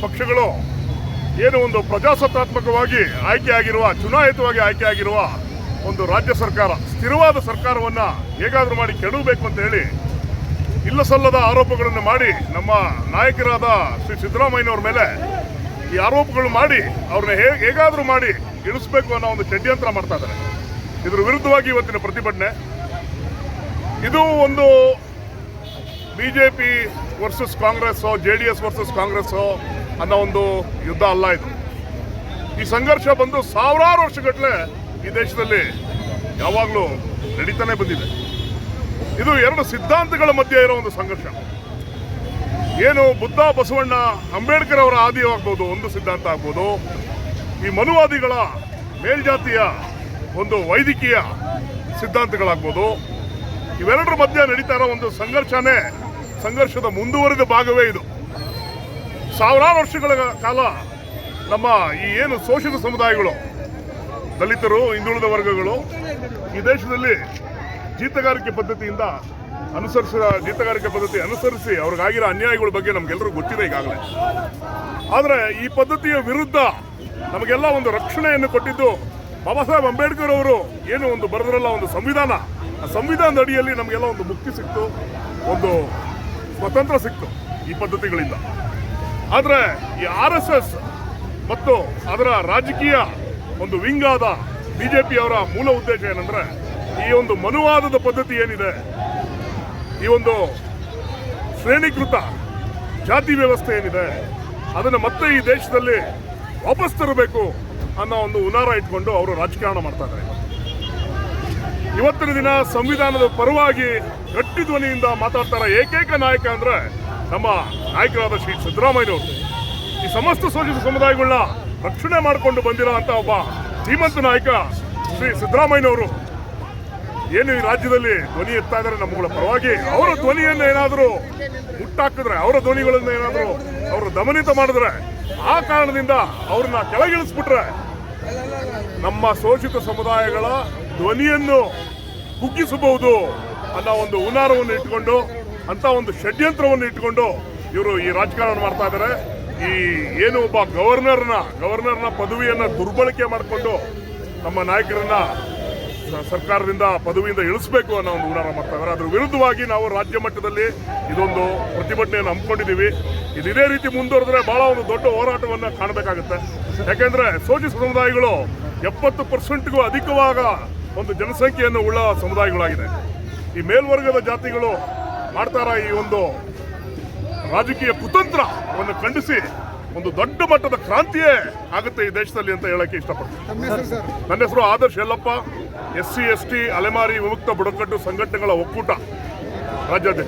ಪಕ್ಷಗಳು ಏನು ಒಂದು ಪ್ರಜಾಸತ್ತಾತ್ಮಕವಾಗಿ ಚುನಾಯಿತವಾಗಿ ಆಯ್ಕೆಯಾಗಿರುವ ಒಂದು ರಾಜ್ಯ ಸರ್ಕಾರ, ಸ್ಥಿರವಾದ ಸರ್ಕಾರವನ್ನು ಹೇಗಾದರೂ ಮಾಡಿ ಕೆಡವಬೇಕು ಅಂತ ಹೇಳಿ ಇಲ್ಲ ಸಲ್ಲದ ಆರೋಪಗಳನ್ನು ಮಾಡಿ ನಮ್ಮ ನಾಯಕರಾದ ಶ್ರೀ ಸಿದ್ದರಾಮಯ್ಯನವ್ರ ಮೇಲೆ ಈ ಆರೋಪಗಳು ಮಾಡಿ ಅವ್ರನ್ನ ಹೇಗಾದರೂ ಮಾಡಿ ಇಳಿಸಬೇಕು ಅನ್ನೋ ಒಂದು ಷಡ್ಯಂತ್ರ ಮಾಡ್ತಾ ಇದ್ದಾರೆ. ಇದರ ವಿರುದ್ಧವಾಗಿ ಇವತ್ತಿನ ಪ್ರತಿಭಟನೆ. ಇದು ಒಂದು BJP versus Congress, JDS versus Congress ಅನ್ನೋ ಒಂದು ಯುದ್ಧ ಅಲ್ಲ. ಇದು ಈ ಸಂಘರ್ಷ ಬಂದು ಸಾವಿರಾರು ವರ್ಷಗಟ್ಟಲೆ ಈ ದೇಶದಲ್ಲಿ ಯಾವಾಗಲೂ ನಡೀತಾನೆ ಬಂದಿದೆ. ಇದು ಎರಡು ಸಿದ್ಧಾಂತಗಳ ಮಧ್ಯೆ ಇರೋ ಒಂದು ಸಂಘರ್ಷ. ಏನು ಬುದ್ಧ, ಬಸವಣ್ಣ, ಅಂಬೇಡ್ಕರ್ ಅವರ ಆದಿಯಾಗ್ಬೋದು ಒಂದು ಸಿದ್ಧಾಂತ ಆಗ್ಬೋದು, ಈ ಮನುವಾದಿಗಳ ಮೇಲ್ಜಾತಿಯ ಒಂದು ವೈದ್ಯಕೀಯ ಸಿದ್ಧಾಂತಗಳಾಗ್ಬೋದು, ಇವೆರಡರ ಮಧ್ಯೆ ನಡೀತಾ ಇರೋ ಒಂದು ಸಂಘರ್ಷದ ಮುಂದುವರಿದ ಭಾಗವೇ ಇದು. ಸಾವಿರಾರು ವರ್ಷಗಳ ಕಾಲ ನಮ್ಮ ಈ ಏನು ಶೋಷಿತ ಸಮುದಾಯಗಳು, ದಲಿತರು, ಹಿಂದುಳಿದ ವರ್ಗಗಳು ಈ ದೇಶದಲ್ಲಿ ಜೀತಗಾರಿಕೆ ಪದ್ಧತಿ ಅನುಸರಿಸಿ ಅವ್ರಿಗಾಗಿರೋ ಅನ್ಯಾಯಗಳ ಬಗ್ಗೆ ನಮಗೆಲ್ಲರೂ ಗೊತ್ತಿದೆ ಈಗಾಗಲೇ. ಆದರೆ ಈ ಪದ್ಧತಿಯ ವಿರುದ್ಧ ನಮಗೆಲ್ಲ ಒಂದು ರಕ್ಷಣೆಯನ್ನು ಕೊಟ್ಟಿದ್ದು ಬಾಬಾ ಸಾಹೇಬ್ ಅಂಬೇಡ್ಕರ್ ಅವರು. ಏನು ಒಂದು ಬರೆದ್ರಲ್ಲ ಒಂದು ಸಂವಿಧಾನ, ಆ ಸಂವಿಧಾನದ ಅಡಿಯಲ್ಲಿ ನಮಗೆಲ್ಲ ಒಂದು ಮುಕ್ತಿ ಸಿಕ್ತು, ಒಂದು ಸ್ವತಂತ್ರ ಸಿಕ್ತು ಈ ಪದ್ಧತಿಗಳಿಂದ. ಆದರೆ ಈ RSS ಮತ್ತು ಅದರ ರಾಜಕೀಯ ಒಂದು ವಿಂಗ್ ಆದ BJP ಅವರ ಮೂಲ ಉದ್ದೇಶ ಏನಂದ್ರೆ, ಈ ಒಂದು ಮನುವಾದದ ಪದ್ಧತಿ ಏನಿದೆ, ಈ ಒಂದು ಶ್ರೇಣೀಕೃತ ಜಾತಿ ವ್ಯವಸ್ಥೆ ಏನಿದೆ, ಅದನ್ನು ಮತ್ತೆ ಈ ದೇಶದಲ್ಲಿ ವಾಪಸ್ ತರಬೇಕು ಅನ್ನೋ ಒಂದು ಹುನ್ನಾರ ಇಟ್ಕೊಂಡು ಅವರು ರಾಜಕಾರಣ ಮಾಡ್ತಾ ಇದ್ದಾರೆ. ಇವತ್ತಿನ ದಿನ ಸಂವಿಧಾನದ ಪರವಾಗಿ ಗಟ್ಟಿ ಧ್ವನಿಯಿಂದ ಮಾತಾಡ್ತಾರ ಏಕೈಕ ನಾಯಕ ಅಂದ್ರೆ ನಮ್ಮ ನಾಯಕರಾದ ಶ್ರೀ ಸಿದ್ದರಾಮಯ್ಯನವರು. ಈ ಸಮಸ್ತ ಶೋಷಿತ ಸಮುದಾಯಗಳನ್ನ ರಕ್ಷಣೆ ಮಾಡಿಕೊಂಡು ಬಂದಿರೋ ಅಂತ ಒಬ್ಬ ಧೀಮಂತ ನಾಯಕ ಶ್ರೀ ಸಿದ್ದರಾಮಯ್ಯನವರು ಏನು ಈ ರಾಜ್ಯದಲ್ಲಿ ಧ್ವನಿ ಎತ್ತಾ ಇದ್ದಾರೆ ನಮ್ಮಗಳ ಪರವಾಗಿ. ಅವರ ಧ್ವನಿಯನ್ನು ಏನಾದರೂ ಮುಟ್ಟಾಕಿದ್ರೆ, ಅವರ ಧ್ವನಿಗಳನ್ನು ಏನಾದರೂ ಅವರು ದಮನಿತ ಮಾಡಿದ್ರೆ, ಆ ಕಾರಣದಿಂದ ಅವ್ರನ್ನ ಕೆಳಗಿಳಿಸ್ಬಿಟ್ರೆ ನಮ್ಮ ಶೋಷಿತ ಸಮುದಾಯಗಳ ಧ್ವನಿಯನ್ನು ಕುಗ್ಗಿಸಬಹುದು ಅನ್ನೋ ಒಂದು ಹುನ್ನಾರವನ್ನು ಇಟ್ಕೊಂಡು, ಅಂತ ಒಂದು ಷಡ್ಯಂತ್ರವನ್ನು ಇಟ್ಕೊಂಡು ಇವರು ಈ ರಾಜಕಾರಣ ಮಾಡ್ತಾ ಇದ್ದಾರೆ. ಈ ಏನು ಒಬ್ಬ ಗವರ್ನರ್ನ ಪದವಿಯನ್ನು ದುರ್ಬಳಕೆ ಮಾಡಿಕೊಂಡು ನಮ್ಮ ನಾಯಕರನ್ನ ಸರ್ಕಾರದಿಂದ ಪದವಿಯಿಂದ ಇಳಿಸಬೇಕು ಅನ್ನೋ ಒಂದು ಹುನ್ನಾರ ಮಾಡ್ತಾ ಇದ್ದಾರೆ. ಅದ್ರ ವಿರುದ್ಧವಾಗಿ ನಾವು ರಾಜ್ಯ ಮಟ್ಟದಲ್ಲಿ ಇದೊಂದು ಪ್ರತಿಭಟನೆಯನ್ನು ಹಮ್ಮಿಕೊಂಡಿದ್ದೀವಿ. ಇದೇ ರೀತಿ ಮುಂದುವರೆದ್ರೆ ಬಹಳ ಒಂದು ದೊಡ್ಡ ಹೋರಾಟವನ್ನು ಕಾಣಬೇಕಾಗುತ್ತೆ. ಯಾಕೆಂದ್ರೆ ಶೋಷಿತ ಸಮುದಾಯಗಳು 70%ಗೂ ಅಧಿಕವಾದ ಒಂದು ಜನಸಂಖ್ಯೆಯನ್ನು ಉಳ್ಳ ಸಮುದಾಯಗಳಾಗಿದೆ. ಈ ಮೇಲ್ವರ್ಗದ ಜಾತಿಗಳು ಮಾಡ್ತಾರ ಈ ಒಂದು ರಾಜಕೀಯ ಕುತಂತ್ರವನ್ನು ಖಂಡಿಸಿ ಒಂದು ದೊಡ್ಡ ಮಟ್ಟದ ಕ್ರಾಂತಿಯೇ ಆಗುತ್ತೆ ಈ ದೇಶದಲ್ಲಿ ಅಂತ ಹೇಳಕ್ಕೆ ಇಷ್ಟಪಡ್ತೀನಿ. ನನ್ನ ಹೆಸರು ಆದರ್ಶ್ ಯಲ್ಲಪ್ಪ, SC ST ಅಲೆಮಾರಿ ವಿಮುಕ್ತ ಬುಡಕಟ್ಟು ಸಂಘಟನೆಗಳ ಒಕ್ಕೂಟ ರಾಜ್ಯಾಧ್ಯಕ್ಷ.